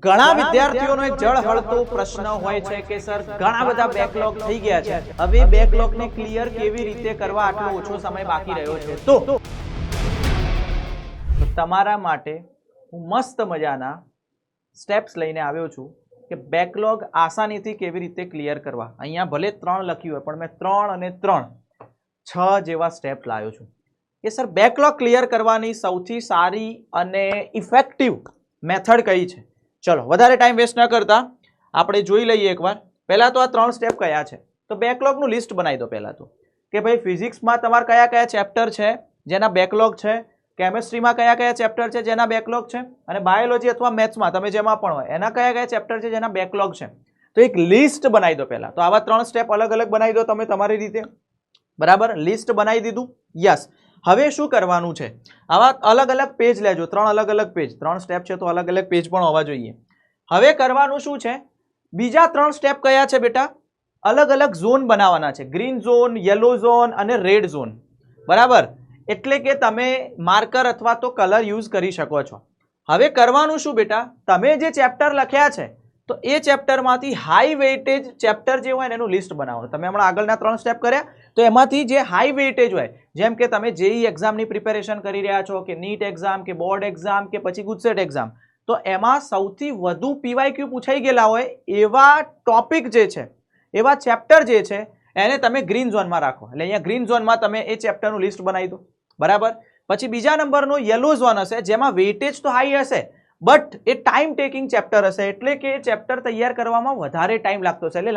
ઘણા વિદ્યાર્થીઓનો એક જળહળતો પ્રશ્ન હોય છે કે સર ઘણા બધા બેકલોગ થઈ ગયા છે, હવે બેકલોગને ક્લિયર કેવી રીતે કરવા, આટલો ઓછો સમય બાકી રહ્યો છે તો તમારા માટે હું મસ્ત મજાના સ્ટેપ્સ લઈને આવ્યો છું કે બેકલોગ આસાનીથી કેવી રીતે ક્લિયર કરવા. અહીંયા ભલે 3 લખ્યું હોય પણ મેં 3 અને 3 6 જેવા સ્ટેપ લાવ્યો છું કે સર બેકલોગ ક્લિયર કરવાની સૌથી સારી અને ઇફેક્ટિવ મેથડ કઈ છે. ચલો વધારે ટાઈમ વેસ્ટ ન કરતા આપણે જોઈ લઈએ એકવાર. પહેલા તો આ 3 સ્ટેપ કયા છે તો બેકલોગનું લિસ્ટ બનાવી દો પહેલા તો કે ભાઈ ફિઝિક્સમાં તમારા કયા કયા ચેપ્ટર છે જેના બેકલોગ છે, કેમેસ્ટ્રીમાં કયા કયા ચેપ્ટર છે જેના બેકલોગ છે, અને બાયોલોજી અથવા મેથ્સમાં તમે જેમાં પણ હોય એના કયા કયા ચેપ્ટર છે જેના બેકલોગ છે. તો એક લિસ્ટ બનાવી દો પહેલા. તો આવા 3 સ્ટેપ અલગ અલગ બનાવી દો તમે તમારી રીતે. બરાબર, લિસ્ટ બનાવી દીધું. યસ. હવે શું કરવાનું છે, આવા અલગ અલગ પેજ લેજો, 3 અલગ અલગ પેજ, 3 સ્ટેપ છે તો અલગ અલગ પેજ પણ હોવા જોઈએ. હવે કરવાનું શું છે, બીજા 3 સ્ટેપ કયા છે બેટા, અલગ અલગ ઝોન બનાવવાના છે, ગ્રીન ઝોન, યલો ઝોન અને રેડ ઝોન. બરાબર, એટલે કે તમે માર્કર અથવા તો કલર યુઝ કરી શકો છો. હવે કરવાનું શું બેટા, તમે જે ચેપ્ટર લખ્યા છે તો એ ચેપ્ટરમાંથી હાઈ વેઇટેજ ચેપ્ટર જે હોય એનું લિસ્ટ બનાવવાનું. તમે હમણાં આગળના 3 સ્ટેપ કર્યા તો એમાંથી જે હાઈ વેઇટેજ હોય, જેમ કે તમે જેઈ એક્ઝામની પ્રિપેરેશન કરી રહ્યા છો કે નીટ એક્ઝામ કે બોર્ડ એક્ઝામ કે પછી ગુજસેટ એક્ઝામ, તો એમાં સૌથી વધુ પીવાયક્યુ પૂછાઈ ગયેલા હોય એવા ટોપિક જે છે, એવા ચેપ્ટર જે છે એને તમે ગ્રીન ઝોનમાં રાખો. એટલે અહીંયા ગ્રીન ઝોનમાં તમે એ ચેપ્ટરનું લિસ્ટ બનાવી દો. બરાબર, પછી બીજા નંબરનો યલો ઝોન હશે જેમાં વેઇટેજ તો હાઈ હશે but A time taking chapter હશે, એટલે કે ચેપ્ટર તૈયાર કરવામાં વધારે ટાઈમ લાગતો હશે, એટલે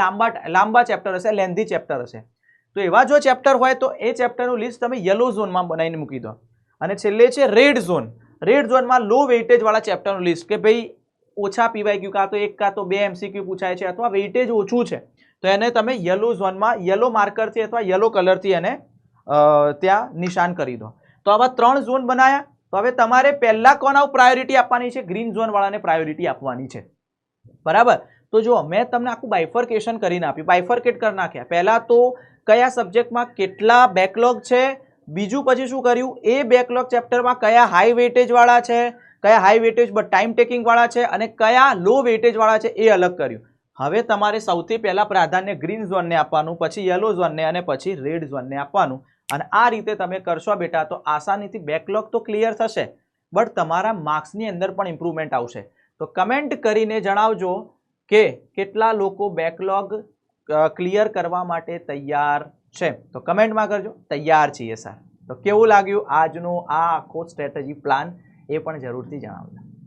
લાંબા ચેપ્ટર હશે, લેન્ધી ચેપ્ટર હશે. તો એવા જો ચેપ્ટર હોય તો એ ચેપ્ટરનું લિસ્ટ તમે યલો ઝોનમાં બનાવીને મૂકી દો. અને છેલ્લે છે રેડ ઝોન. રેડ ઝોનમાં લો વેઇટેજ વાળા ચેપ્ટરનું લિસ્ટ કે ભાઈ ઓછા પીવાયક્યુ, કાં તો 1 કાં તો 2 MCQ પૂછાય છે અથવા વેઇટેજ ઓછું છે તો એને તમે યલો ઝોનમાં યલો માર્કરથી અથવા યલો કલરથી એને ત્યાં નિશાન કરી દો. તો આવા 3 ઝોન બનાવ્યા. તો હવે તમારે પહેલા કોના પ્રાયોરિટી આપવાની છે, ગ્રીન ઝોન વાળાને પ્રાયોરિટી આપવાની છે. બરાબર, તો જો મેં તમને આખું બાયફર્કેશન કરીને આપ્યું, બાયફર્કેટ કરી નાખ્યા. પહેલા તો કયા સબ્જેક્ટમાં કેટલા બેકલોગ છે, બીજું પછી શું કર્યું, એ બેકલોગ ચેપ્ટરમાં કયા હાઈ વેઇટેજ વાળા છે, કયા high weightage but time taking વાળા છે અને કયા લો વેઇટેજ વાળા છે એ અલગ કર્યું. હવે તમારે સૌથી પહેલા પ્રાધાન્ય ગ્રીન ઝોનને આપવાનું, પછી યલો ઝોનને અને પછી રેડ ઝોનને આપવાનું. અને આ રીતે તમે કરશો બેટા તો આસાનીથી બેકલોગ તો ક્લિયર થશે બટ તમારા માર્ક્સની અંદર પણ ઇમ્પ્રુવમેન્ટ આવશે. તો કમેન્ટ કરીને જણાવજો કે કેટલા લોકો બેકલોગ ક્લિયર કરવા માટે તૈયાર છે. તો કમેન્ટમાં કરજો તૈયાર છીએ સર. તો કેવું લાગ્યું આજનો આ આખો સ્ટ્રેટેજી પ્લાન એ પણ જરૂરથી જણાવજો.